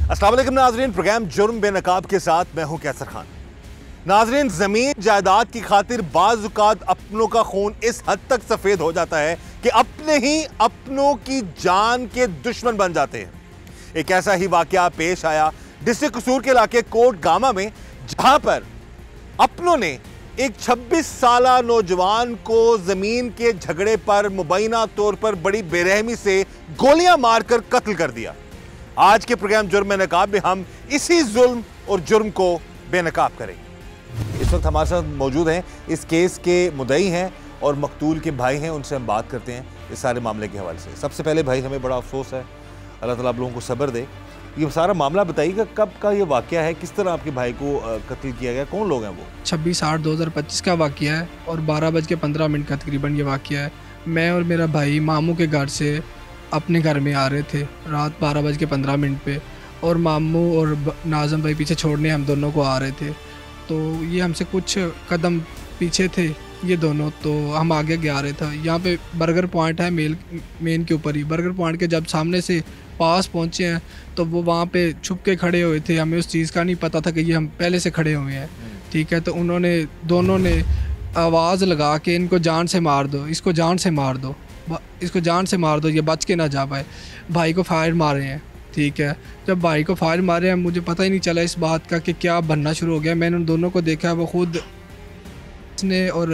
अस्सलाम वालेकुम नाज़रीन, प्रोग्राम जुर्म बेनकाब के साथ मैं हूं कैसर खान। नाज़रीन, जमीन जायदाद की खातिर बाज़-औक़ात अपनों का खून इस हद तक सफ़ेद हो जाता है कि अपने ही अपनों की जान के दुश्मन बन जाते हैं। एक ऐसा ही वाक़या पेश आया डिस्ट्रिक्ट कसूर के इलाके कोट गामा में, जहां पर अपनों ने एक 26 साला नौजवान को जमीन के झगड़े पर मुबैना तौर पर बड़ी बेरहमी से गोलियां मारकर कत्ल कर दिया। आज के प्रोग्राम जुर्म बेनकाब में हम इसी जुल्म और जुर्म को बेनकाब करेंगे। इस वक्त हमारे साथ मौजूद हैं, इस केस के मुद्दई हैं और मकतूल के भाई हैं। उनसे हम बात करते हैं इस सारे मामले के हवाले से। सबसे पहले भाई, हमें बड़ा अफसोस है, अल्लाह ताला आप लोगों को सब्र दे। ये सारा मामला बताइएगा, कब का ये वाक़या है, किस तरह आपके भाई को कत्ल किया गया, कौन लोग हैं वो? 26/8/2025 का वाक़या है और 12:15 का तकरीबन ये वाक़या है। मैं और मेरा भाई मामू के घर से अपने घर में आ रहे थे रात 12:15 पे, और मामू और नाज़म भाई पीछे छोड़ने हम दोनों को आ रहे थे। तो ये हमसे कुछ कदम पीछे थे ये दोनों, तो हम आगे आ रहे थे। यहाँ पे बर्गर पॉइंट है मेन के ऊपर ही। बर्गर पॉइंट के जब सामने से पास पहुँचे हैं तो वो वहाँ पे छुप के खड़े हुए थे। हमें उस चीज़ का नहीं पता था कि ये हम पहले से खड़े हुए हैं, ठीक है। तो उन्होंने दोनों ने आवाज़ लगा के इनको जान से मार दो, इसको जान से मार दो, इसको जान से मार दो, ये बच के ना जा पाए। भाई को फायर मारे हैं, ठीक है। जब भाई को फायर मारे हैं, मुझे पता ही नहीं चला इस बात का कि क्या बनना शुरू हो गया। मैंने उन दोनों को देखा, वो खुद उसने और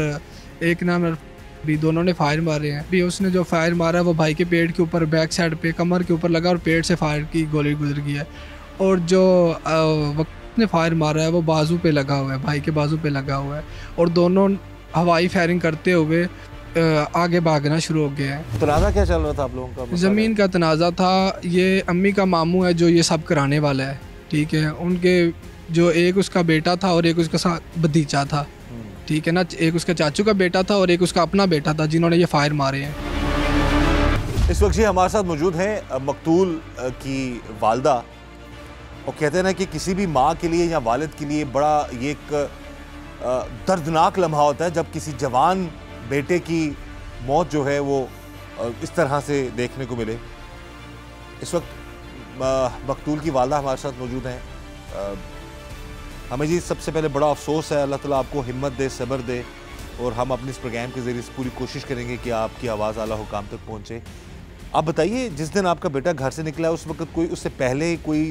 एक नाम भी, दोनों ने फायर मारे हैं। भी उसने जो फायर मारा वो भाई के पेट के ऊपर, बैक साइड पे कमर के ऊपर लगा और पेट से फायर की गोली गुजर गई है। और जो वक्त ने फायर मारा है वो बाजू पे लगा हुआ है, भाई के बाजू पे लगा हुआ है। और दोनों हवाई फायरिंग करते हुए आगे भागना शुरू हो गया है। तनाज़ा क्या चल रहा था आप लोगों का? ज़मीन का तनाज़ा था। ये अम्मी का मामू है जो ये सब कराने वाला है, ठीक है। उनके जो एक उसका बेटा था और एक उसका साथ भतीजा था, ठीक है ना। एक उसका चाचू का बेटा था और एक उसका अपना बेटा था जिन्होंने ये फायर मारे हैं। इस वक्त जी हमारे साथ मौजूद हैं मकतूल की वालदा। वो कहते हैं ना कि किसी भी माँ के लिए या वालिद के लिए बड़ा ये एक दर्दनाक लम्हा होता है जब किसी जवान बेटे की मौत जो है वो इस तरह से देखने को मिले। इस वक्त मकतूल की वालदा हमारे साथ मौजूद हैं। हमें जी सबसे पहले बड़ा अफसोस है, अल्लाह ताला आपको हिम्मत दे, सब्र दे, और हम अपने इस प्रोग्राम के ज़रिए पूरी कोशिश करेंगे कि आपकी आवाज़ आला हुकाम तक पहुँचे। आप बताइए, जिस दिन आपका बेटा घर से निकला उस वक्त कोई उससे पहले कोई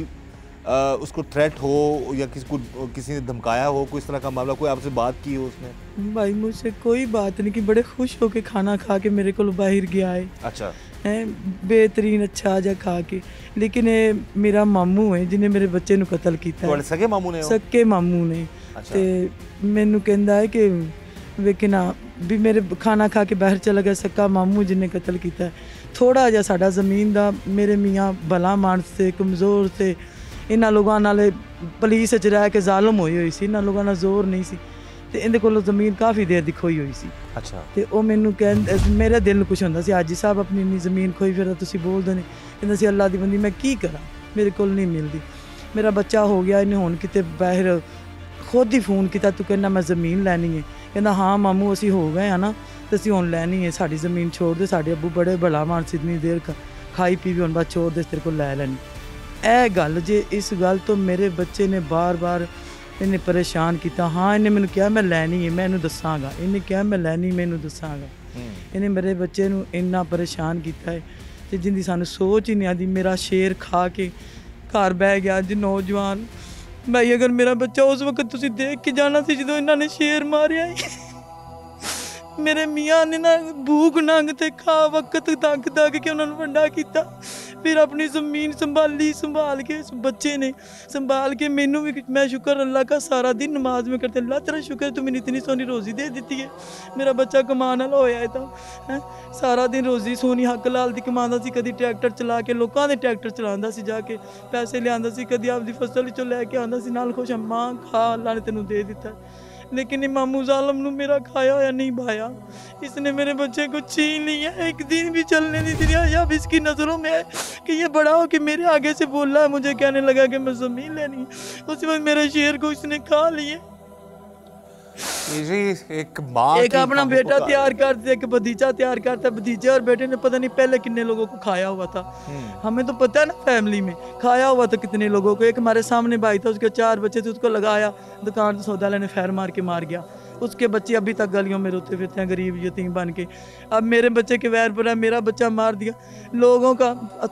उसको थ्रेट हो या किसी ने धमकाया हो, कोई इस तरह का मामला, कोई आपसे बात की हो उसने? भाई मुझसे कोई बात नहीं, कि बड़े खुश हो के खाना खा के मेरे को बाहर गया है। अच्छा है बेहतरीन अच्छा जा खा के। लेकिन मेरा मामू है जिन्हें मेरे बच्चे ਨੂੰ कतल किया। सगे मामू ने? सके मामू ने। ਤੇ ਮੈਨੂੰ ਕਹਿੰਦਾ ਹੈ ਕਿ ਵੇਖਣਾ ਵੀ ਮੇਰੇ ਖਾਣਾ ਖਾ ਕੇ ਬਾਹਰ ਚਲਾ ਗਿਆ सक्का मामू जिन्हें कतल किया। थोड़ा ਜਿਹਾ ਸਾਡਾ ਜ਼ਮੀਨ ਦਾ ਮੇਰੇ ਮੀਆਂ ਭਲਾ ਮਾਨਸ ਤੇ ਕਮਜ਼ੋਰ ਤੇ ਇਹਨਾਂ ਲੋਕਾਂ ਨਾਲ ਪੁਲਿਸ 'ਚ ਰਹਿ ਕੇ ਜ਼ਾਲਮ ਹੋਈ ਸੀ। ਇਹਨਾਂ ਲੋਕਾਂ ਨਾਲ ਜ਼ੋਰ ਨਹੀਂ ਸੀ ਤੇ ਇਹਦੇ ਕੋਲੋਂ ਜ਼ਮੀਨ ਕਾਫੀ ਦੇਰ ਦੀ ਖੋਈ ਹੋਈ ਸੀ। ਅੱਛਾ। ਤੇ ਉਹ ਮੈਨੂੰ ਕਹਿੰਦਾ, ਮੇਰੇ ਦਿਲ ਨੂੰ ਕੁਛ ਹੁੰਦਾ ਸੀ, ਹਾਜੀ ਸਾਹਿਬ ਆਪਣੀ ਇੰਨੀ ਜ਼ਮੀਨ ਖੋਈ ਫਿਰ ਤੁਸੀਂ ਬੋਲਦੇ ਨੇ। ਕਹਿੰਦਾ ਸੀ ਅੱਲਾ ਦੀ ਬੰਦੀ ਮੈਂ ਕੀ ਕਰਾਂ, ਮੇਰੇ ਕੋਲ ਨਹੀਂ ਮਿਲਦੀ। ਮੇਰਾ ਬੱਚਾ ਹੋ ਗਿਆ, ਇਹਨੇ ਹੁਣ ਕਿਤੇ ਬਾਹਰ ਖੁਦ ਹੀ ਫੋਨ ਕੀਤਾ, ਤੂੰ ਕਹਿੰਦਾ ਮੈਂ ਜ਼ਮੀਨ ਲੈਣੀ ਹੈ। ਕਹਿੰਦਾ ਹਾਂ ਮਾਮੂ ਅਸੀਂ ਹੋ ਗਏ ਆ ਨਾ, ਤੇ ਅਸੀਂ ਹੁਣ ਲੈਣੀ ਹੈ, ਸਾਡੀ ਜ਼ਮੀਨ ਛੋੜ ਦੇ, ਸਾਡੇ ਅੱਬੂ ਬੜੇ ਭਲਾ ਮਾਨਸ ਇੰਨੀ ਦੇਰ ਖਾਈ ਪੀ ਵੀ ਹੁਣ ਬਾਅਦ ਛੋੜ ਦੇ, ਤੇਰੇ ਕੋਲ ਲੈ ਲੈਣੀ। ਇਹ ਗੱਲ ਜੇ ਇਸ ਗੱਲ ਤੋਂ ਮੇਰੇ ਬੱਚੇ ਨੇ ਬਾਰ-ਬਾਰ ਇਹਨੇ ਪਰੇਸ਼ਾਨ ਕੀਤਾ। ਹਾਂ ਇਹਨੇ ਮੈਨੂੰ ਕਿਹਾ ਮੈਂ ਲੈਣੀ ਹੈ, ਮੈਂ ਇਹਨੂੰ ਦੱਸਾਂਗਾ। ਇਹਨੇ ਕਿਹਾ ਮੈਂ ਲੈਣੀ, ਮੈਂ ਇਹਨੂੰ ਦੱਸਾਂਗਾ। ਇਹਨੇ ਮੇਰੇ ਬੱਚੇ ਨੂੰ ਇੰਨਾ ਪਰੇਸ਼ਾਨ ਕੀਤਾ ਹੈ ਤੇ ਜਿੰਦੀ ਸਾਨੂੰ ਸੋਚ ਹੀ ਨਹੀਂ ਆਦੀ। ਮੇਰਾ ਸ਼ੇਰ ਖਾ ਕੇ ਘਰ ਬਹਿ ਗਿਆ ਅੱਜ ਨੌਜਵਾਨ। ਭਾਈ ਅਗਰ ਮੇਰਾ ਬੱਚਾ ਉਸ ਵਕਤ ਤੁਸੀਂ ਦੇਖ ਕੇ ਜਾਣਾ ਸੀ ਜਦੋਂ ਇਹਨਾਂ ਨੇ ਸ਼ੇਰ ਮਾਰਿਆ। ਮੇਰੇ ਮੀਆਂ ਨੇ ਨਾ ਭੂਖ ਨੰਗ ਤੇ ਖਾ ਵਕਤ ਤੱਕ ਕੇ ਉਹਨਾਂ ਨੂੰ ਵੱਡਾ ਕੀਤਾ। फिर अपनी ज़मीन संभाल के इस बच्चे ने संभाल के मैनू भी, मैं शुक्र अल्लाह का सारा दिन नमाज में करते, अल्लाह तेरा शुक्र तू मैंने इतनी सोनी रोज़ी दे दी है। मेरा बच्चा कमान वाला होया है। तो सारा दिन रोज़ी सोनी हक लाल दी कमांदा सी। कदी ट्रैक्टर चला के लोगों के ट्रैक्टर चलांदा सी, जाके पैसे लियांदा सी, कदी आपदी फसल चो लैके आंदा सी, नाल खुश मां खा अल्लाह ने तेनू दे दिता। लेकिन मामू जालम ने मेरा खाया होया नहीं भाया। इसने मेरे बच्चे को छीन लिया, एक दिन भी चलने नहीं दिया। अब इसकी नज़रों में है कि ये बड़ा हो कि मेरे आगे से बोल रहा है, मुझे कहने लगा कि मैं ज़मीन लेनी। उसी वक्त मेरे शेर को इसने खा लिए। ये जी एक माँ एक की अपना बाहों बेटा को तैयार करते, एक भतीजा तैयार करता, भतीजे और बेटे ने पता नहीं पहले कितने लोगों को खाया हुआ था। हमें तो पता है ना, फैमिली में खाया हुआ था कितने लोगों को। एक हमारे सामने भाई था, उसके 4 बच्चे थे, उसको लगाया दुकान से सौदा लेने, फैर मार के मार गया। उसके बच्चे अभी तक गलियों में रोते फिरते हैं, गरीब यतीम बन के। अब मेरे बच्चे के वैर पर है, मेरा बच्चा मार दिया। लोगों का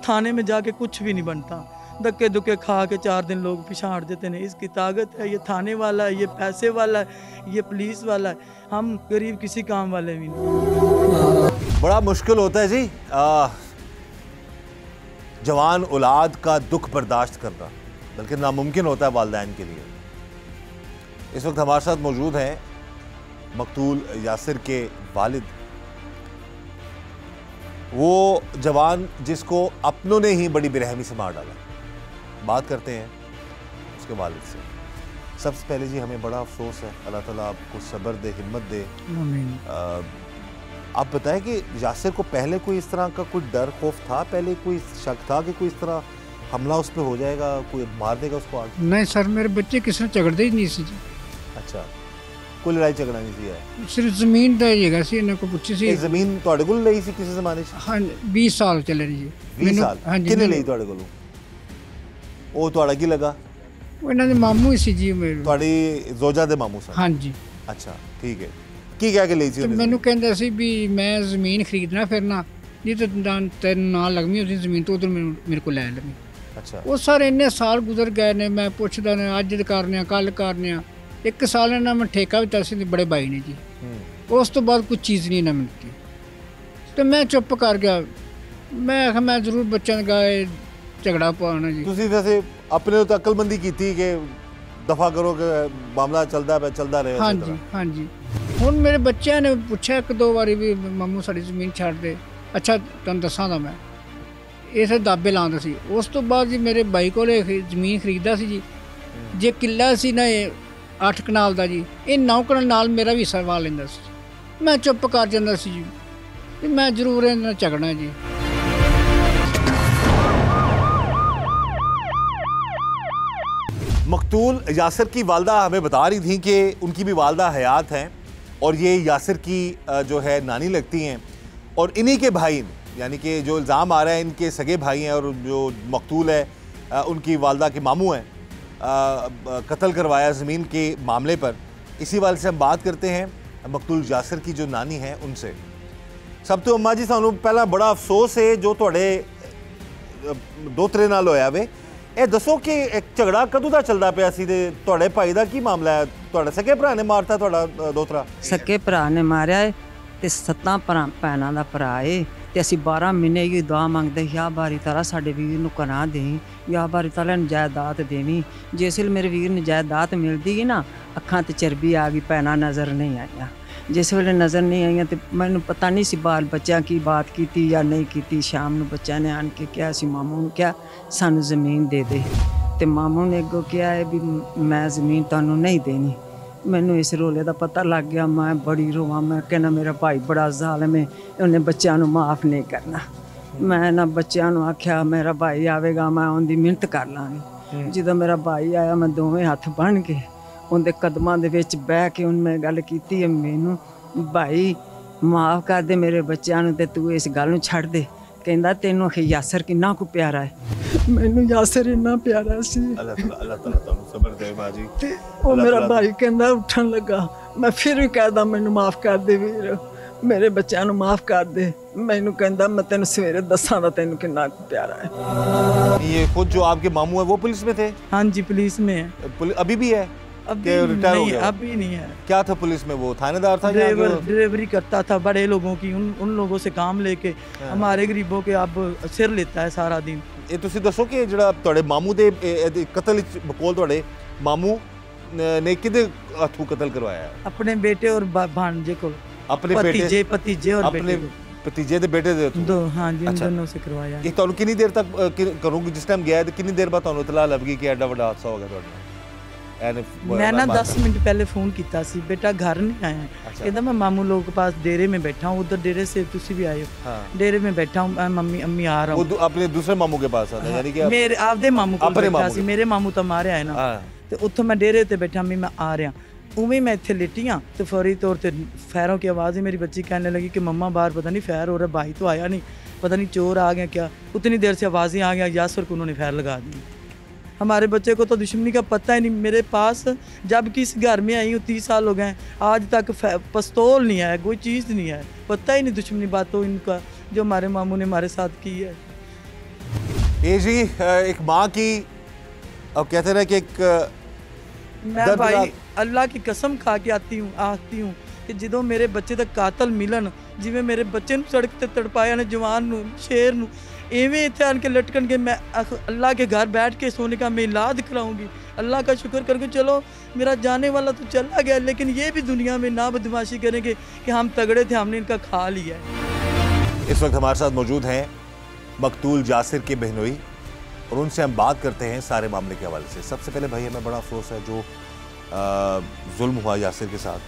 थाने में जाके कुछ भी नहीं बनता, धक्के धुक्के खा के 4 दिन लोग पिछाड़ देते हैं। इसकी ताकत है, ये थाने वाला है, ये पैसे वाला है, ये पुलिस वाला है। हम गरीब किसी काम वाले भी नहीं। बड़ा मुश्किल होता है जी जवान औलाद का दुख बर्दाश्त करना, बल्कि नामुमकिन होता है वालिदैन के लिए। इस वक्त हमारे साथ मौजूद हैं मकतूल यासिर के वालिद, वो जवान जिसको अपनों ने ही बड़ी बेरहमी से मार डाला। बात करते हैं उसके वालिद से। सबसे पहले जी हमें बड़ा अफसोस है, अल्लाह ताला आपको सब्र दे, हिम्मत दे। आप बताएं कि यासिर को पहले कोई इस तरह का कोई डर खौफ था, पहले कोई शक था कि कोई इस तरह हमला उस पर हो जाएगा, कोई मार देगा उसको आगे? नहीं सर, मेरे बच्चे किसी ने झगड़ते ही नहीं सी जी। अच्छा, कोई लड़ाई झगड़ा नहीं ਸੀ ਹੈ? सिर्फ ਜ਼ਮੀਨ ਦਾ ਹੀ ਹੈਗਾ ਸੀ, ਇਹਨਾਂ ਕੋ ਪੁੱਛੀ ਸੀ। ਇਹ ਜ਼ਮੀਨ ਤੁਹਾਡੇ ਕੋਲ ਲਈ ਸੀ ਕਿਸੇ ਜ਼ਮਾਨੇ 'ਚ? ਹਾਂ 20 ਸਾਲ ਚੱਲੇ ਜੀ। 20 ਸਾਲ ਹਾਂਜੀ। ਕਿੰਨੇ ਲਈ ਤੁਹਾਡੇ ਕੋਲੋਂ? ਉਹ ਤੁਹਾਡਾ ਕੀ ਲੱਗਾ? ਉਹ ਇਹਨਾਂ ਦੇ ਮਾਮੂ ਹੀ ਸੀ ਜੀ ਮੇਰੇ। ਤੁਹਾਡੀ ਜ਼ੋਜਾ ਦੇ ਮਾਮੂ ਸਨ? ਹਾਂਜੀ। ਅੱਛਾ ਠੀਕ ਹੈ। ਕੀ ਕਹਿ ਕੇ ਲਈ ਸੀ ਤੇ ਉਹਨੇ? ਮੈਨੂੰ ਕਹਿੰਦਾ ਸੀ ਵੀ ਮੈਂ ਜ਼ਮੀਨ ਖਰੀਦਣਾ ਫਿਰਨਾ, ਨਹੀਂ ਤਾਂ ਤੈਨੂੰ ਨਾਲ ਲੱਗਣੀ ਉਹਦੀ ਜ਼ਮੀਨ ਤੋਂ ਉਧਰ ਮੇਰੇ ਕੋਲ ਲੈ ਲੈਣੀ। ਅੱਛਾ। ਉਹ ਸਰ ਇੰਨੇ ਸਾਲ ਗੁਜ਼ਰ ਗਏ ਨੇ, ਮੈਂ ਪੁੱਛਦਾ ਨੇ ਅੱਜ ਕਰਨੇ ਆ ਕੱਲ ਕਰਨੇ ਆ। 1 ਸਾਲ ਇਹਨਾਂ ਮੈਂ ਠੇਕਾ ਵੀ ਤਸੀਂ ਬੜੇ ਬਾਈ ਨੇ ਜੀ। ਉਸ ਤੋਂ ਬਾਅਦ ਕੁਝ ਚੀਜ਼ ਨਹੀਂ ਨਾ ਮਿਲਦੀ ਤੇ ਮੈਂ ਚੁੱਪ ਕਰ ਗਿਆ। ਮੈਂ ਆਖਿਆ ਮੈਂ ਜ਼ਰੂਰ ਬੱਚਿਆਂ ਦਾ ਝਗੜਾ ਪਾਉਣਾ ਜੀ। ਤੁਸੀਂ ਵੈਸੇ ਆਪਣੇ ਤੋਂ ਅਕਲਮੰਦੀ ਕੀਤੀ ਕਿ ਦਫਾ ਕਰੋ ਕਿ ਮਾਮਲਾ ਚੱਲਦਾ ਰਹੇ? ਹਾਂਜੀ ਹਾਂਜੀ। ਹੁਣ ਮੇਰੇ ਬੱਚਿਆਂ ਨੇ ਪੁੱਛਿਆ 1-2 ਵਾਰੀ ਵੀ ਮਾਮੂ ਸਾਡੀ ਜ਼ਮੀਨ ਛੱਡ ਦੇ। ਅੱਛਾ ਤੁਹਾਨੂੰ ਦੱਸਾਂ ਤਾਂ ਮੈਂ ਇਸੇ ਦਾਬੇ ਲਾਉਂਦਾ ਸੀ। ਉਸ ਤੋਂ ਬਾਅਦ ਜੀ ਮੇਰੇ ਬਾਈ ਕੋਲ ਜ਼ਮੀਨ ਖਰੀਦਦਾ ਸੀ ਜੀ। ਜੇ ਕਿੱਲਾ ਸੀ ਨਾ 8 ਕਨਾਲ ਦਾ ਜੀ, ਇਹ 9 ਕਨਾਲ ਨਾਲ ਮੇਰਾ ਵੀ ਹਿੱਸਾ ਵਾ ਲੈਂਦਾ ਸੀ। ਮੈਂ ਚੁੱਪ ਕਰ ਜਾਂਦਾ ਸੀ ਜੀ ਤੇ ਮੈਂ ਜ਼ਰੂਰ ਇਹਨਾਂ ਨਾਲ ਝਗੜਨਾ ਜੀ। मकतूल यासिर की वालदा हमें बता रही थी कि उनकी भी वालदा हयात हैं और ये यासिर की जो है नानी लगती हैं, और इन्हीं के भाई यानी कि जो इल्ज़ाम आ रहा है इनके सगे भाई हैं और जो मकतूल है उनकी वालदा के मामू हैं, कत्ल करवाया ज़मीन के मामले पर। इसी वाले से हम बात करते हैं मकतूल यासिर की जो नानी हैं उनसे। सब तो अम्मा जी सानू पहला बड़ा अफसोस है जो तुहाडे दोतरे नाल होया वे। ਇਹ ਦੱਸੋ ਕਿ ਇੱਕ ਝਗੜਾ ਕਦੋਂ ਦਾ ਚੱਲਦਾ ਪਿਆ ਸੀ ਤੇ ਤੁਹਾਡੇ ਭਾਈ ਦਾ ਕੀ ਮਾਮਲਾ ਹੈ? ਤੁਹਾਡੇ ਸਕੇ ਭਰਾ ਨੇ ਮਾਰਤਾ ਤੁਹਾਡਾ ਦੋਤਰਾ? ਸਕੇ ਭਰਾ ਨੇ ਮਾਰਿਆ ਏ ਤੇ 7 ਭੈਣਾਂ ਦਾ ਭਰਾ ਏ ਤੇ ਅਸੀਂ 12 ਮਹੀਨੇ ਹੀ ਦੁਆ ਮੰਗਦੇ, ਯਾ ਬਾਰੀ ਤਾਰਾ ਸਾਡੇ ਵੀਰ ਨੂੰ ਕਨਾ ਦੇਈ, ਯਾ ਬਾਰੀ ਤਾਰਾ ਨੂੰ ਜਾਇਦਾਦ ਦੇਵੀਂ। ਜਿਸ ਵੇਲੇ ਮੇਰੇ ਵੀਰ ਨੂੰ ਜਾਇਦਾਦ ਮਿਲਦੀ ਨਾ, ਅੱਖਾਂ ਤੇ ਚਰਬੀ ਆ ਗਈ, ਭੈਣਾਂ ਨਜ਼ਰ ਨਹੀਂ ਆਈਆਂ। ਜਿਸ ਵੇਲੇ ਨਜ਼ਰ ਨਹੀਂ ਆਈਆਂ ਤੇ ਮੈਨੂੰ ਪਤਾ ਨਹੀਂ ਸੀ ਬਾਲ ਬੱਚਿਆਂ ਕੀ ਬਾਤ ਕੀਤੀ ਜਾਂ ਨਹੀਂ ਕੀਤੀ। ਸ਼ਾਮ ਨੂੰ ਬੱਚਿਆਂ ਨੇ ਆਣ ਕੇ ਕਿਹਾ ਸੀ, ਮਾਮੂ ਨੂੰ ਕਿਹਾ ਸਾਨੂੰ ਜ਼ਮੀਨ ਦੇ ਦੇ, ਤੇ ਮਾਮੂ ਨੇ ਅੱਗੋਂ ਕਿਹਾ ਹੈ ਵੀ ਮੈਂ ਜ਼ਮੀਨ ਤੁਹਾਨੂੰ ਨਹੀਂ ਦੇਣੀ। ਮੈਨੂੰ ਇਸ ਰੋਲੇ ਦਾ ਪਤਾ ਲੱਗ ਗਿਆ, ਮੈਂ ਬੜੀ ਰੋਵਾਂ। ਮੈਂ ਕਹਿੰਦਾ ਮੇਰਾ ਭਾਈ ਬੜਾ ਜ਼ਾਲਮ ਹੈ, ਉਹਨੇ ਬੱਚਿਆਂ ਨੂੰ ਮਾਫ ਨਹੀਂ ਕਰਨਾ। ਮੈਂ ਨਾ ਬੱਚਿਆਂ ਨੂੰ ਆਖਿਆ ਮੇਰਾ ਭਾਈ ਆਵੇਗਾ ਮੈਂ ਉਹਦੀ ਮਿਹਨਤ ਕਰ ਲਾਂਗੀ। ਜਦੋਂ ਮੇਰਾ ਭਾਈ ਆਇਆ ਮੈਂ ਦੋਵੇਂ ਹੱਥ ਬੰਨ੍ਹ ਕੇ ਉਹਦੇ ਕਦਮਾਂ ਦੇ ਵਿੱਚ ਬਹਿ ਕੇ ਉਹਨੂੰ ਮੈਂ ਗੱਲ ਕੀਤੀ ਹੈ, ਮੈਨੂੰ ਭਾਈ ਮਾਫ ਕਰ ਦੇ ਮੇਰੇ ਬੱਚਿਆਂ ਨੂੰ ਤੇ ਤੂੰ ਇਸ ਗੱਲ ਨੂੰ ਛੱਡ ਦੇ। ਕਹਿੰਦਾ ਤੈਨੂੰ ਯਾਸਰ ਕਿੰਨਾ ਕੁ ਪਿਆਰਾ ਹੈ। ਮੈਨੂੰ ਯਾਸਰ ਇੰਨਾ ਪਿਆਰਾ ਸੀ। ਅੱਲਾਹ ਤਾਲਾ ਤੁਹਾਨੂੰ ਸਬਰ ਦੇ ਬਾਜੀ। ਤੇ ਉਹ ਮੇਰਾ ਭਾਈ ਕਹਿੰਦਾ ਉੱਠਣ ਲੱਗਾ, ਮੈਂ ਫਿਰ ਵੀ ਕਹਿਦਾ ਮੈਨੂੰ ਮਾਫ ਕਰ ਦੇ ਵੀਰ, मेरे बच्चों को माफ़ कर दे। मैनू कहता मैं तेन सवेरे दसांगा तेन कितना प्यारा है। ये खुद जो आपके मामू है वो पुलिस में थे? हाँ जी पुलिस में है। अभी भी है? अभी रिटायर हो नहीं, गया? अभी नहीं है। क्या था पुलिस में? वो थानेदार था? ड्राइवरी करता था बड़े लोगों की, उन लोगों से काम लेके हमारे गरीबों के अब सिर लेता है सारा दिन। ਇਹ ਤੁਸੀਂ ਦੱਸੋ ਕਿ ਜਿਹੜਾ ਤੁਹਾਡੇ ਮਾਮੂ ਦੇ ਕਤਲ ਵਿੱਚ ਬਕੌਲ ਤੁਹਾਡੇ ਮਾਮੂ ਨੇ ਕਿਹਦੇ ਹੱਥੋਂ ਕਤਲ ਕਰਵਾਇਆ ਹੈ? अपने बेटे और भांजे को, अपने भतीजे और अपने भतीजे ਦੇ ਬੇਟੇ ਦੇ दो। हाँ जी, उन दोनों से करवाया। ਇਹ ਤੁਹਾਨੂੰ ਕਿੰਨੀ ਦੇਰ ਤੱਕ ਕਰੂੰਗੀ ਜਿਸ ਟਾਈਮ ਗਿਆ ਤੇ ਕਿੰਨੀ ਦੇਰ ਬਾਅਦ ਤੁਹਾਨੂੰ ਇਤਲਾਹ ਲੱਗ ਗਈ ਕਿ ਐਡਾ ਵੱਡਾ ਹਾਦਸਾ ਹੋ ਗਿਆ ਤੁਹਾਡੇ ਨਾਲ? मैं ना 10 मिनट पहले फोन किया सी, बेटा घर नहीं आया। कहता मैं मामू लोगों के पास डेरे में बैठा हूँ, उधर डेरे से तुसी भी आए हो। डेरे में बैठा हूँ, मम्मी अम्मी आ रहा हूँ। अपने दूसरे मामू के पास आता यानी कि मेरे आपदे मामू को बैठा सी, मेरे मामू तो मारे आए ना, तो उत्थों मैं डेरे ते बैठा, मैं आ रहा उवें मैं इत्थे लेटी हाँ तो फौरी तौर पर फैरों की आवाज़ ही मेरी बच्ची कहने लगी कि मम्मा बाहर पता नहीं फैर हो रहा, भाई तो आया नहीं, पता नहीं चोर आ गया क्या। उतनी देर से आवाज़ें आ गया, यासर को उन्होंने फैर लगा दी। हमारे बच्चे को तो दुश्मनी का पता ही नहीं। मेरे पास जब कि इस घर में आई हूँ 30 साल हो गए, आज तक पिस्तौल नहीं है, कोई चीज़ नहीं है, पता ही नहीं दुश्मनी बातों इनका जो हमारे मामू ने हमारे साथ की है। ये जी एक माँ की, अब कहते ना कि एक मैं भाई अल्लाह की कसम खा के आती हूँ कि ਜਦੋਂ ਮੇਰੇ ਬੱਚੇ ਦਾ ਕਾਤਲ ਮਿਲਣ, ਜਿਵੇਂ ਮੇਰੇ ਬੱਚੇ ਨੂੰ ਸੜਕ ਤੇ ਤੜਪਾਇਆ ਨੇ, ਜਵਾਨ ਨੂੰ, ਸ਼ੇਰ ਨੂੰ, एवें इतने आन के लटकन के मैं अल्लाह के घर बैठ के सोने का मैं इलाज कराऊंगी। अल्लाह का शुक्र करके चलो मेरा जाने वाला तो चला गया, लेकिन ये भी दुनिया में ना बदमाशी करेंगे कि हम तगड़े थे, हमने इनका खा लिया। इस वक्त हमारे साथ मौजूद हैं मकतूल यासिर के बहनोई और उनसे हम बात करते हैं सारे मामले के हवाले से। सबसे पहले भाई हमें बड़ा अफसोस है जो जुल्म हुआ यासिर के साथ।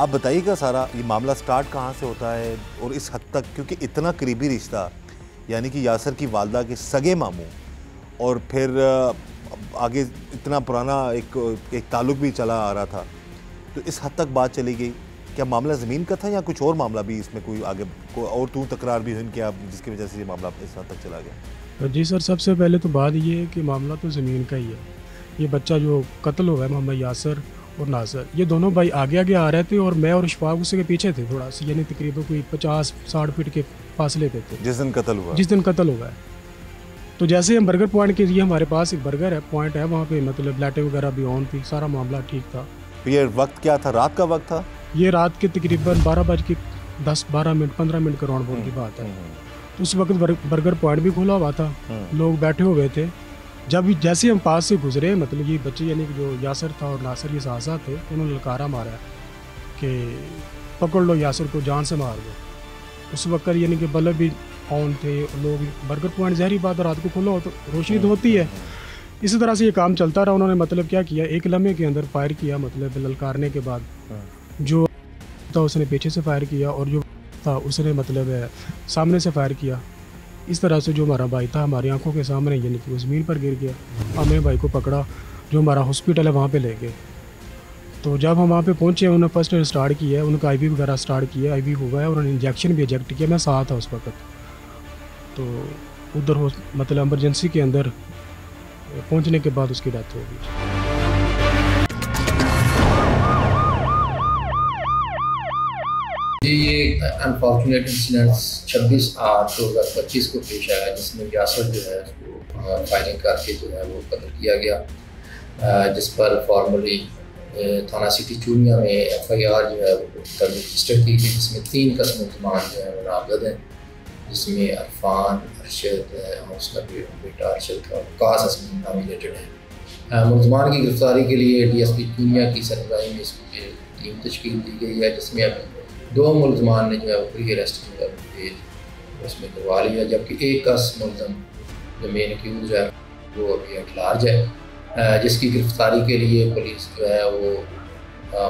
आप बताइएगा सारा ये मामला स्टार्ट कहाँ से होता है और इस हद तक, क्योंकि इतना करीबी रिश्ता, यानी कि यासिर की वालदा के सगे मामू और फिर आगे इतना पुराना एक ताल्लुक भी चला आ रहा था, तो इस हद तक बात चली गई। क्या मामला ज़मीन का था या कुछ और मामला भी इसमें कोई आगे कोई और तू तकरार भी हुई क्या जिसकी वजह से ये मामला इस हद तक चला गया? जी सर, सबसे पहले तो बात ये है कि मामला तो ज़मीन का ही है। ये बच्चा जो कत्ल हुआ है मोहम्मद यासिर और नासिर, ये दोनों भाई आगे आगे आ रहे थे और मैं और इशफाक उसके पीछे थे थोड़ा सा, यानी तकरीबन कोई 50-60 फीट के फासले पे थे जिस दिन कत्ल हुआ। जिस दिन कत्ल हुआ है तो जैसे हम बर्गर पॉइंट के लिए, हमारे पास एक बर्गर है पॉइंट है, वहाँ पे मतलब लाइटें वगैरह भी ऑन थी, सारा मामला ठीक था। ये वक्त क्या था? रात का वक्त था? ये रात के तकरीबन 12:10-12 मिनट का राउंड बोल की बात है। तो उस वक्त बर्गर पॉइंट भी खुला हुआ था, लोग बैठे हुए थे। जब जैसे हम पास से गुजरे, मतलब ये बच्चे यानी कि जो यासिर था और नासिर ये साथ साथ थे, उन्होंने लकारा मारा कि पकड़ लो यासिर को, जान से मार दो। उस वक्त यानी कि बल्ब भी ऑन थे, लोग, बर्गर पॉइंट जहरी बात रात को खुला हो तो रोशनी तो होती है। इसी तरह से ये काम चलता रहा। उन्होंने मतलब क्या किया, एक लम्हे के अंदर फायर किया, मतलब ललकारने के बाद जो था उसने पीछे से फायर किया और जो था उसने मतलब सामने से फायर किया। इस तरह से जो हमारा भाई था हमारी आंखों के सामने यानी कि वो ज़मीन पर गिर गया। हमने भाई को पकड़ा, जो हमारा हॉस्पिटल है वहाँ पे ले गए। तो जब हम वहाँ पे पहुँचे, उन्होंने फर्स्ट एड स्टार्ट किया है, उनका IV वगैरह स्टार्ट किया, IV हुआ है और उन्होंने इंजेक्शन भी इंजेक्ट किया। मैं साथ था उस वक्त। तो उधर मतलब एमरजेंसी के अंदर पहुँचने के बाद उसकी डेथ हो गई। ये अनफॉर्चुनेट इंसिडेंट 26/8/2025 को पेश आया, जिसमें यासिर जो है उसको फायरिंग करके जो है वो कत्ल किया गया, जिस पर फॉर्मली थाना सिटी चूनिया में FIR जो है वो दर्ज रजिस्टर की गई, जिसमें 3 कसम मुल्ज़मान जो है वो नामजद हैं, जिसमें अरफान, अरशद और उसका बेटा अरशद का वकास असमी नामिनेटेड है। मुल्ज़मान की गिरफ्तारी के लिए DSP चूनिया की सरबराही में इसकी टीम तश्कील दी गई है, जिसमें अभी 2 मुल्ज़मान ने जो है वो प्री अरेस्ट जो है उसमें करवा लिया, जबकि एक मुल्ज़म जो मेन एक्यूज है वो अभी एट लार्ज है, जिसकी गिरफ्तारी के लिए पुलिस जो है वो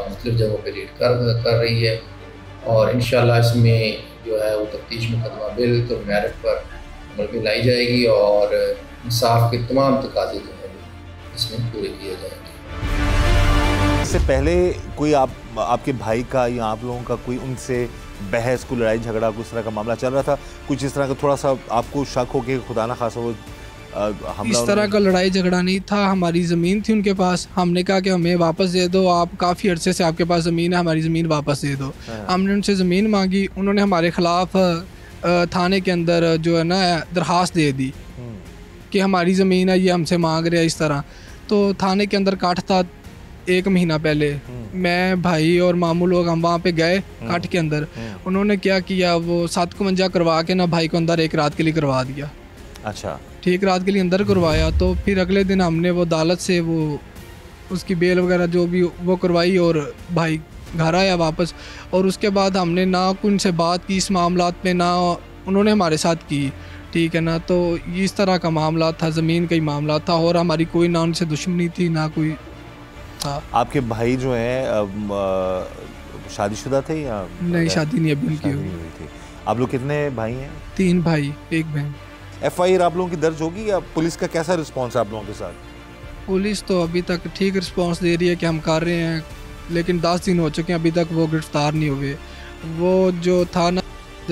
मुख्तलिफ जगहों पर रेड कर रही है और इंशाल्लाह इसमें जो है वो तफ्तीश मुकदमा बिल तो मेरिट पर अमल में लाई जाएगी और इंसाफ के तमाम तकाज़े जो है इसमें पूरे किए जाएंगे। इससे पहले कोई आपके भाई का या आप लोगों का कोई उनसे बहस, कोई लड़ाई झगड़ा, कुछ तरह का मामला चल रहा था? कुछ इस तरह का थोड़ा सा आपको शक हो कि खुदा ना खासा वो हमला? इस तरह का लड़ाई झगड़ा नहीं था। हमारी ज़मीन थी उनके पास, हमने कहा कि हमें वापस दे दो, आप काफ़ी अरसे से आपके पास ज़मीन है, हमारी ज़मीन वापस दे दो। हमने उनसे ज़मीन मांगी, उन्होंने हमारे ख़िलाफ़ थाने के अंदर जो है ना दरख्वास्त दे दी कि हमारी ज़मीन है, ये हमसे मांग रहे हैं इस तरह। तो थाने के अंदर काट था 1 महीना पहले, मैं भाई और मामू लोग हम वहाँ पे गए काट के अंदर। उन्होंने क्या किया, वो 751 करवा के ना भाई को अंदर 1 रात के लिए करवा दिया। अच्छा, ठीक रात के लिए अंदर करवाया। तो फिर अगले दिन हमने वो अदालत से वो उसकी बेल वगैरह जो भी वो करवाई और भाई घर आया वापस। और उसके बाद हमने ना उनसे बात की इस मामलात में, ना उन्होंने हमारे साथ की, ठीक है ना। तो इस तरह का मामला था, ज़मीन का ही मामला था और हमारी कोई ना उनसे दुश्मनी थी ना कोई था। आपके भाई जो है शादीशुदा थे या नहीं? शादी नहीं अभी उनकी हुई थी। आप लोग कितने भाई हैं? 3 भाई 1 बहन। FIR आप लोगों की दर्ज होगी या पुलिस का कैसा रिस्पांस है आप लोगों के साथ? पुलिस तो अभी तक ठीक रिस्पांस दे रही है कि हम कर रहे हैं, लेकिन 10 दिन हो चुके हैं, अभी तक वो गिरफ़्तार नहीं हुए। वो जो था ना,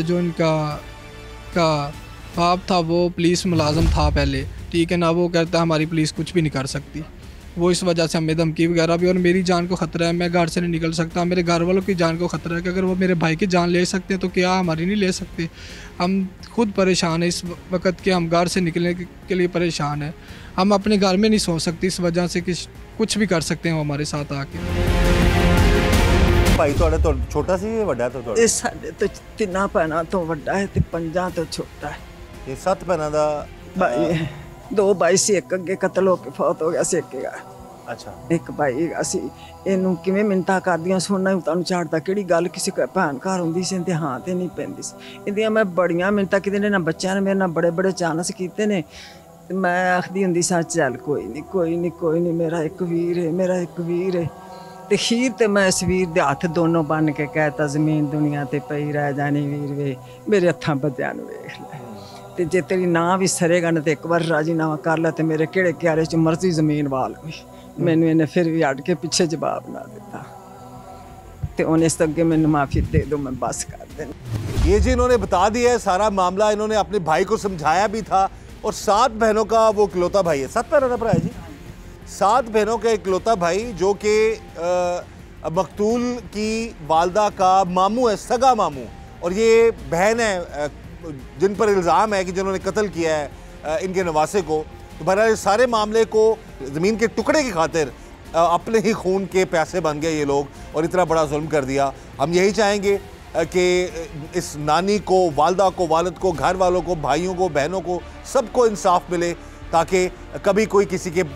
जो इनका का बाप था वो पुलिस मुलाजम था पहले, ठीक है ना। वो कहता है हमारी पुलिस कुछ भी नहीं कर सकती, वो इस वजह से हमें धमकी वगैरह भी, और मेरी जान को ख़तरा है, मैं घर से नहीं निकल सकता, मेरे घर वालों की जान को ख़तरा है कि अगर वो मेरे भाई की जान ले सकते हैं तो क्या हमारी नहीं ले सकते। हम खुद परेशान हैं इस वक्त के, हम घर से निकलने के लिए परेशान हैं। हम अपने घर में नहीं सो सकते इस वजह से कि कुछ भी कर सकते हैं वो हमारे साथ आके। भाई तो छोटा सी है, बड़ा तो ਇਹ ਸਾਡੇ ਤੋਂ ਤਿੰਨਾਂ ਭੈਣਾਂ ਤੋਂ ਵੱਡਾ ਹੈ ਤੇ ਪੰਜਾਂ ਤੋਂ ਛੋਟਾ ਹੈ। ये 7 भैनों का ਭਾਈ ਦੋ ਭਾਈ ਸੀ, ਇੱਕ ਅੱਗੇ ਕਤਲ ਹੋ ਕੇ ਫੌਤ ਹੋ ਗਿਆ ਸੀ, ਇੱਕ ਹੈਗਾ अच्छा ਇੱਕ ਭਾਈ ਅਸੀਂ ਇਹਨੂੰ ਕਿਵੇਂ ਮਿੰਤਾ ਕਰਦੀਆਂ ਸੁਣਨਾ ਹੀ ਤੁਹਾਨੂੰ ਝਾੜਦਾ, ਕਿਹੜੀ ਗੱਲ ਕਿਸੇ ਭੈਣ ਘਰ ਹੁੰਦੀ ਸੀ ਤੇ ਹਾਂ ਤੇ ਨਹੀਂ ਪੈਂਦੀ ਸੀ। ਇਹਦੀਆਂ ਮੈਂ ਬੜੀਆਂ ਮਿੰਤਾ ਕਿਤੇ ਨੇ ਨਾ ਬੱਚਿਆਂ ਨੇ ਮੇਰੇ ਨਾਲ ਬੜੇ ਬੜੇ ਚਾਨਸ ਕੀਤੇ ਨੇ, ਤੇ ਮੈਂ ਆਖਦੀ ਹੁੰਦੀ ਸਾਂ ਚੱਲ ਕੋਈ ਨਹੀਂ ਕੋਈ ਨਹੀਂ ਕੋਈ ਨਹੀਂ, ਮੇਰਾ ਇੱਕ ਵੀਰ ਹੈ, ਮੇਰਾ ਇੱਕ ਵੀਰ ਹੈ। ਤੇ ਖੀਰ ਤੇ ਮੈਂ ਇਸ ਵੀਰ ਦੇ ਹੱਥ ਦੋਨੋਂ ਬੰਨ ਕੇ ਕਹਿਤਾ ਜ਼ਮੀਨ ਦੁਨੀਆ ਤੇ ਪਈ ਰਹਿ ਜਾਣੀ ਵੀਰ ਵੇ, ਮੇਰੇ ਹੱਥਾਂ ਬੱਦਿਆਂ ਨੂੰ ਵੇਖ ਲੈ, ਤੇ ਜੇ ਤੇਰੀ ਨਾਂ ਵੀ ਸਰੇਗਾ ਨਾ ਤੇ ਇੱਕ ਵਾਰ ਰਾਜੀਨਾਮਾ ਕਰ ਲੈ ਤੇ ਮੇਰੇ ਕਿਹੜੇ ਕਿਆਰੇ 'ਚ ਮਰਜ਼ੀ ਜ਼ਮੀਨ ਵਾਲ ਗਈ। ਮੈਨੂੰ ਇਹਨੇ ਫਿਰ ਵੀ ਹਟ ਕੇ ਪਿੱਛੇ ਜਵਾਬ ਨਾ ਦਿੱਤਾ, ਤੇ ਉਹਨੇ ਇਸ ਤੋਂ ਅੱਗੇ ਮੈਨੂੰ ਮਾਫੀ ਦੇ ਦਿਓ, मैं बस कर देना। ये जी इन्होंने बता दिया है सारा मामला, इन्होंने अपने भाई को समझाया भी था। और 7 बहनों का वो इकलौता भाई है, 7 बहनों का भरा है जी, 7 बहनों का इकलौता भाई, जो कि मकतूल की वालदा का मामू है, सगा मामू। और ये बहन है जिन पर इल्ज़ाम है कि जिन्होंने कत्ल किया है इनके नवासे को। तो बहरहाल इस सारे मामले को ज़मीन के टुकड़े की खातिर अपने ही खून के प्यासे बन गए ये लोग, और इतना बड़ा जुल्म कर दिया। हम यही चाहेंगे कि इस नानी को, वालदा को, वालिद को, घर वालों को, भाइयों को, बहनों को, सबको इंसाफ मिले, ताकि कभी कोई किसी के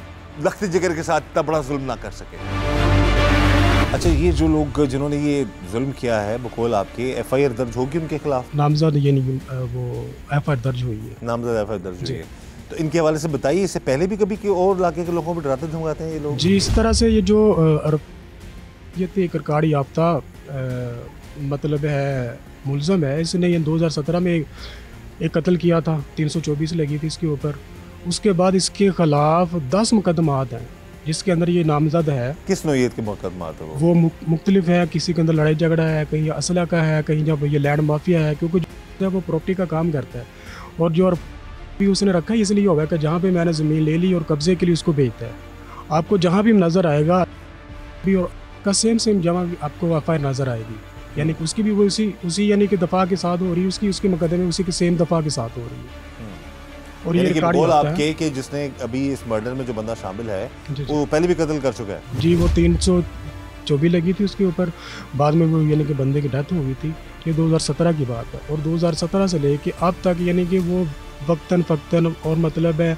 लख्ती जिगर के साथ इतना बड़ा जुल्म ना कर सके। अच्छा, ये जो लोग जिन्होंने ये जुल्म किया है, बकौल आपके FIR दर्ज होगी उनके खिलाफ? नामजद यानी वो FIR दर्ज हुई है, नामजद FIR दर्ज हुई है। तो इनके हवाले से बताइए, इससे पहले भी कभी और इलाके के लोगों को डराते धमकाते हैं ये लोग? जी, इस तरह से ये जो ये एक रिकॉर्ड याफ्ता मतलब है मुलज़म है, इसने ये 2017 में एक कत्ल किया था, 324 लगी थी इसके ऊपर। उसके बाद इसके खिलाफ 10 मुकदमात हैं जिसके अंदर ये नामजद है। किस नौइयत के मुकदमात है वो मुख्तलिफ है, किसी के अंदर लड़ाई झगड़ा है, कहीं असला का है, कहीं जब ये लैंड माफिया है, क्योंकि जब वो प्रॉपर्टी का काम करता है, और जो भी उसने रखा है इसलिए होगा कि जहाँ पे मैंने ज़मीन ले ली और कब्ज़े के लिए उसको बेचता है। आपको जहाँ भी नज़र आएगा भी और का सेम जमा आपको FIR नज़र आएगी, यानी कि उसकी भी वो उसी यानी कि दफ़ा के साथ हो रही है, उसकी मुकदमे उसी के सेम दफ़ा के साथ हो रही है। और ये रिकॉर्ड आपके कि जिसने अभी इस मर्डर में जो बंदा शामिल है वो पहले भी कत्ल कर चुका है जी, वो 324 लगी थी उसके ऊपर, बाद में वो यानी कि बंदे की डेथ हो गई थी। ये 2017 की बात है, और 2017 से लेके अब तक यानी कि वो वक्तन फ़क्तन और मतलब है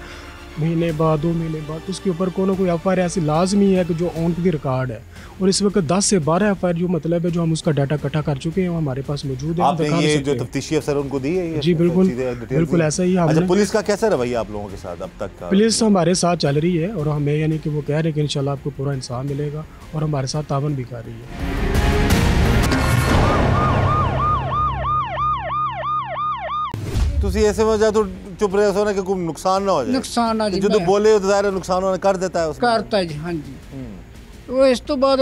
महीने बाद 2 महीने बाद उसके ऊपर कोई FIR ऐसी लाजमी है कि जो ऑन की रिकॉर्ड है। और इस वक्त 10 से 12 FIR जो मतलब है जो हम उसका डाटा इकट्ठा कर चुके हैं वो हमारे पास मौजूद है। आपने ये जो तफ्तीशी अफसर उनको दी है ये? जी बिल्कुल ऐसा ही। अच्छा, पुलिस का कैसा रवैया आप लोगों के साथ अब तक का? पुलिस हमारे साथ चल रही है, और हमें यानी कि वो कह रहे हैं कि इंशाल्लाह आपको पूरा इंसाफ मिलेगा, और हमारे साथ तावन भी कर रही है। ਤੁਸੀਂ ऐसे वजह तो चुप रहे हो ना कि कोई नुकसान ना हो जाए? नुकसान ना जी, जो तो बोले तो ज़ाहिर नुकसान उन्होंने कर देता है, करता जी। हाँ जी, वो इस तो बाद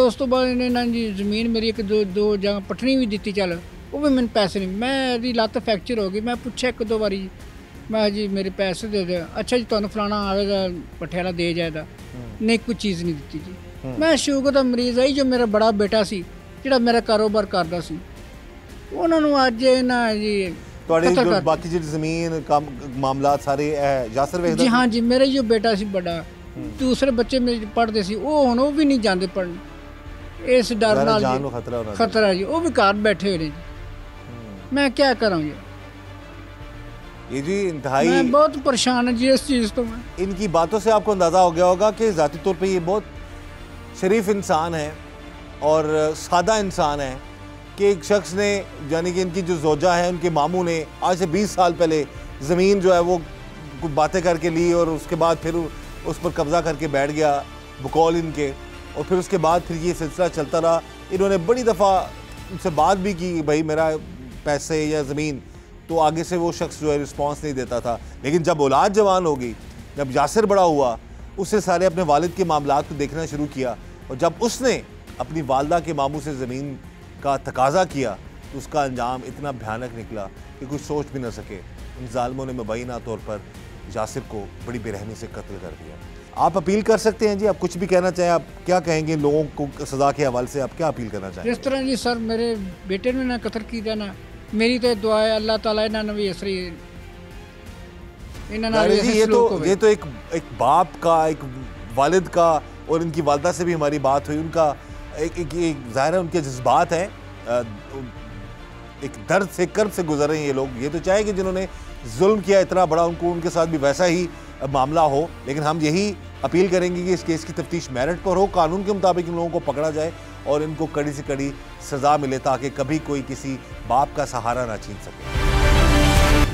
इन्हें ना जी ज़मीन मेरी एक दो जगह पटनी भी दी, चल वो भी मैंने पैसे नहीं, मेरी लत्त फ्रैक्चर हो गई, मैं पूछा 1-2 बारी, मैं जी मेरे पैसे दे दे, अच्छा जी तुहानू फलाना आएगा पटियाला दे जाएगा, नहीं कोई चीज़ नहीं दी जी। मैं शुगर का मरीज़ आई, जो मेरा बड़ा बेटा सी जिहड़ा मेरा कारोबार करदा सी, उन्होंने अज ना जी बाकी जी ज़मीन का मामला सारे यासर वेखदा जी। हाँ जी, मेरा जो बेटा सी बड़ा, दूसरे बच्चे मेरे पढ़ते सी, वो भी नहीं जाते पढ़न, इस डर नाल खतरा जी, वो भी घर बैठे हुए जी। मैं क्या करूँ ये जी, इंतहाई मैं बहुत परेशान है जी इस चीज़ तो। मैं इनकी बातों से आपको अंदाज़ा हो गया होगा कि ज़ाती तौर पे ये बहुत शरीफ इंसान है और सादा इंसान है, कि एक शख्स ने यानी कि इनकी जो ज़ौजा है उनके मामू ने आज से 20 साल पहले ज़मीन जो है वो कुछ बातें करके ली, और उसके बाद फिर उस पर कब्ज़ा करके बैठ गया बकौल इनके, और फिर उसके बाद फिर ये सिलसिला चलता रहा। इन्होंने बड़ी दफ़ा उनसे बात भी की भाई मेरा पैसे या ज़मीन, तो आगे से वो शख्स जो है रिस्पॉन्स नहीं देता था। लेकिन जब औलाद जवान हो गई, जब यासिर बड़ा हुआ, उससे सारे अपने वालिद के मामलात को देखना शुरू किया, और जब उसने अपनी वालदा के मामू से ज़मीन का तकाजा किया तो उसका अंजाम इतना भयानक निकला कि कुछ सोच भी ना सके। उन जालिमों ने मुबैना तौर पर यासिर को बड़ी बेरहमी से कत्ल कर दिया। आप अपील कर सकते हैं जी, आप कुछ भी कहना चाहें, आप क्या कहेंगे लोगों को सज़ा के हवाले से, आप क्या अपील करना चाहेंगे? इस तरह जी सर मेरे बेटे ने ना कत्ल किया ना, मेरी तो दुआ है अल्लाह ताला इन्होंने भी इसरी ये तो एक बाप का, एक वालिद का और इनकी वालदा से भी हमारी बात हुई। उनका एक ज़ाहिर है उनके जज्बात हैं, एक दर्द से कर्ब से गुजर रहे हैं ये लोग। ये तो चाहे कि जिन्होंने जुल्म किया इतना बड़ा, उनको उनके साथ भी वैसा ही मामला हो। लेकिन हम यही अपील करेंगे कि इस केस की तफ्तीश मेरिट पर हो, कानून के मुताबिक इन लोगों को पकड़ा जाए और इनको कड़ी से कड़ी सज़ा मिले ताकि कभी कोई किसी बाप का सहारा ना छीन सके।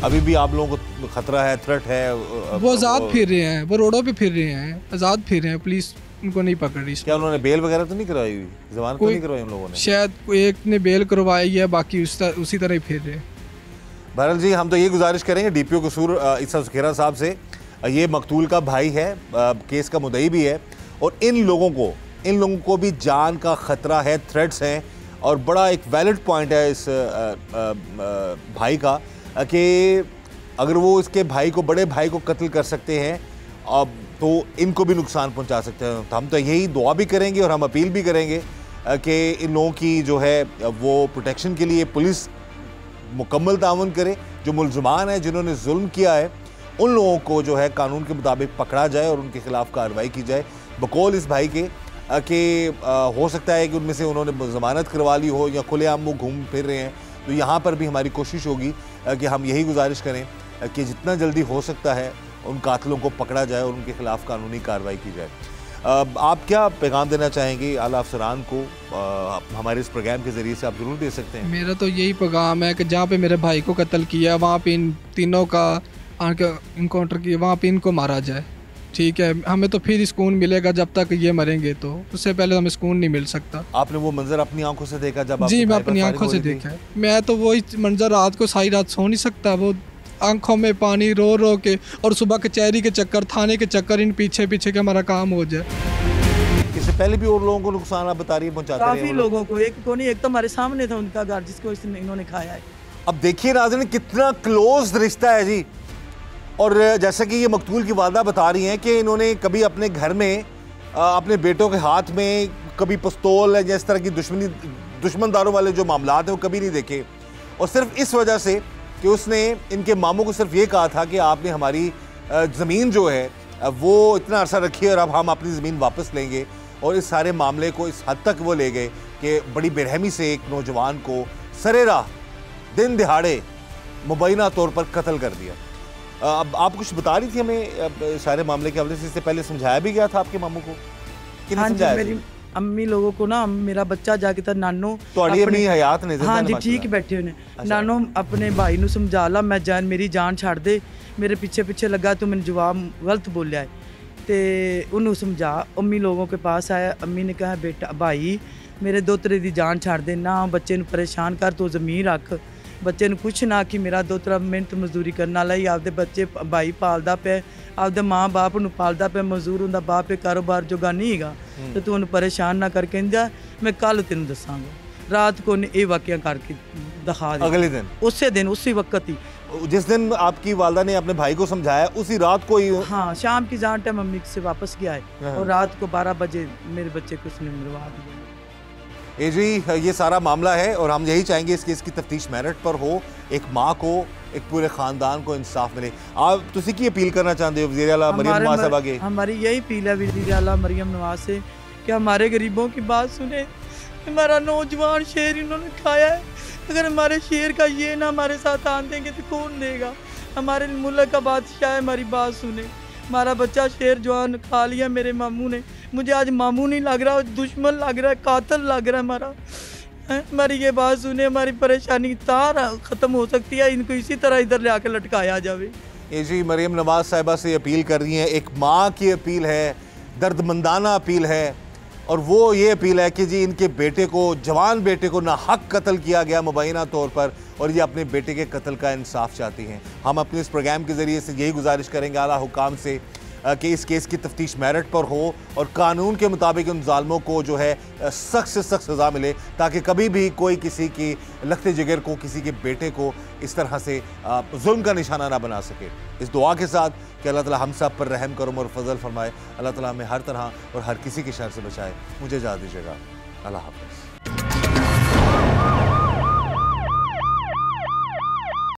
अभी भी आप लोगों को खतरा है, थ्रेट है? वो आज़ाद फिर रहे हैं, वो रोडों पे फिर रहे हैं, आज़ाद फिर रहे हैं, पुलिस उनको नहीं पकड़ रही। क्या उन्होंने बेल वगैरह तो नहीं करवाई हुई, जमानत तो नहीं करवाई उन लोगों ने? शायद एक ने बेल करवाई है, बाकी उसी तरह ही फिर रहे। बहरहाल जी, हम तो ये गुजारिश करेंगे डीपीओ कसूर इसा सुखेरा साहब से, ये मकतूल का भाई है, केस का मुद्दई भी है, और इन लोगों को भी जान का ख़तरा है, थ्रेट्स हैं। और बड़ा एक वैलिड पॉइंट है इस भाई का कि अगर वो इसके भाई को, बड़े भाई को कत्ल कर सकते हैं अब तो इनको भी नुकसान पहुंचा सकते हैं। तो हम तो यही दुआ भी करेंगे और हम अपील भी करेंगे कि इन लोगों की जो है वो प्रोटेक्शन के लिए पुलिस मुकम्मल ताउन करे। जो मुलजमान है, जिन्होंने जुल्म किया है, उन लोगों को जो है कानून के मुताबिक पकड़ा जाए और उनके खिलाफ कार्रवाई की जाए। बकौल इस भाई के हो सकता है कि उनमें से उन्होंने ज़मानत करवा ली हो या खुलेआम वो घूम फिर रहे हैं। तो यहाँ पर भी हमारी कोशिश होगी कि हम यही गुजारिश करें कि जितना जल्दी हो सकता है उन कातिलों को पकड़ा जाए और उनके खिलाफ कानूनी कार्रवाई की जाए। आप क्या पैगाम देना चाहेंगे आला अफसरान को? हमारे इस प्रोग्राम के ज़रिए से आप ज़रूर दे सकते हैं। मेरा तो यही पैगाम है कि जहाँ पे मेरे भाई को कत्ल किया वहाँ पे इन तीनों का इनकाउंटर किया, वहाँ पे इनको मारा जाए। ठीक है, हमें तो फिर सुकून मिलेगा, जब तक ये मरेंगे तो उससे पहले हमें सुकून नहीं मिल सकता। आपने वो मंजर अपनी आंखों से देखा जब? जी, मैं अपनी आंखों से देखा है। मैं तो वही मंजर रात को सारी रात सो नहीं सकता, वो आंखों में पानी रो रो के, और सुबह कचहरी के चक्कर, थाने के चक्कर, इन पीछे पीछे के हमारा काम हो जाए। इससे पहले भी और लोगों को नुकसान आप बता रही है पहुंचाते हैं? काफी लोगों को, एक को नहीं, एक तो हमारे सामने था उनका घर जिसको इन्होंने खाया है। अब देखिए नाज़रीन, कितना क्लोज रिश्ता है जी। और जैसा कि ये मकतूल की वालदा बता रही हैं कि इन्होंने कभी अपने घर में अपने बेटों के हाथ में कभी पिस्तौल या इस तरह की दुश्मनदारों वाले जो मामलात हैं वो कभी नहीं देखे। और सिर्फ इस वजह से कि उसने इनके मामों को सिर्फ ये कहा था कि आपने हमारी ज़मीन जो है वो इतना अरसा रखी है और अब हम अपनी ज़मीन वापस लेंगे। और इस सारे मामले को इस हद तक वो ले गए कि बड़ी बेरहमी से एक नौजवान को सरेराह दिन दिहाड़े मुबैना तौर पर कत्ल कर दिया। अब आप कुछ बता रही थी हमें सारे मामले के हवाले से, इससे पहले समझाया भी गया था आपके मामू को? हाँ जी, मेरी अम्मी लोगों को ना, मेरा बच्चा जाके था नानो तो अम्मी हयात ने? हाँ जी, ठीक बैठे हुए ने। नानो अपने भाई नू समझा ला, मैं जान मेरी जान छाड़ दे, मेरे पीछे पीछे लगा, तू मैंने जवाब गलत बोलिया है ते उन्होंने समझा। अम्मी लोगों के पास आया, अम्मी ने कहा बेटा भाई मेरे दोतरे दी जान छाड़ दे ना, बच्चे नू परेशान कर, तू ज़मीन रख, बच्चे नू कुछ ना कि मेरा दोतरा मेहनत मजदूरी करने वाला ही, आपदे बच्चे भाई पालदा पे, आपदे माँ बाप नू पालदा पे, मजदूर हुंदा बाप पे, कारोबार जोगा नहीं हैगा, तो तू उन्हें परेशान ना कर कहंदा मैं कल तेन दसांगा। रात को उन्हें ये वाकया करके दिखा दिया। अगले दिन, उसी दिन, उसी वक्त ही, जिस दिन आपकी वालदा ने अपने भाई को समझाया उसी रात को ही? हाँ, शाम की जान टाइम मम्मी से वापस गया है और रात को 12 बजे मेरे बच्चे को उसने मरवा दिया। जी, ये सारा मामला है और हम यही चाहेंगे इस केस की तफ्तीश मेरिट पर हो, एक माँ को, एक पूरे खानदान को इंसाफ मिले। आप तुसी की अपील करना चाहते हो वज़ीर आला मरियम नवाज साहब आगे? हमारी यही अपील है वज़ीर आला मरियम नवाज से कि हमारे गरीबों की बात सुने। हमारा नौजवान शेर इन्होंने खाया है, अगर हमारे शेर का ये ना हमारे साथ आन देंगे तो कौन देगा? हमारे मुल्क का बादशाह है, हमारी बात सुने। हमारा बच्चा शेर जवान खा लिया मेरे मामू ने, मुझे आज मामू नहीं लग रहा, दुश्मन लग रहा है, कातिल लग रहा है हमारा। हमारी ये बात सुने, हमारी परेशानी तार ख़त्म हो सकती है, इनको इसी तरह इधर ले आकर लटकाया जावे। ये जी मरियम नवाज साहिबा से अपील कर रही हैं, एक माँ की अपील है, दर्दमंदाना अपील है, और वो ये अपील है कि जी इनके बेटे को, जवान बेटे को नाहक कत्ल किया गया मुबैना तौर पर, और ये अपने बेटे के कत्ल का इंसाफ चाहती हैं। हम अपने इस प्रोग्राम के ज़रिए से यही गुजारिश करेंगे आला हुकाम से कि इस केस की तफ्तीश मेरिट पर हो और कानून के मुताबिक उन जालिमों को जो है सख्त से सख्त सज़ा मिले, ताकि कभी भी कोई किसी की लखते जिगर को, किसी के बेटे को इस तरह से जुल्म का निशाना ना बना सके। इस दुआ के साथ कि अल्लाह ताला हम सब पर रहम करम और फजल फरमाए, अल्लाह ताला हमें हर तरह और हर किसी की शर से बचाए। मुझे इजाज़त दीजिएगा। अल्लाह हाफ़िज़।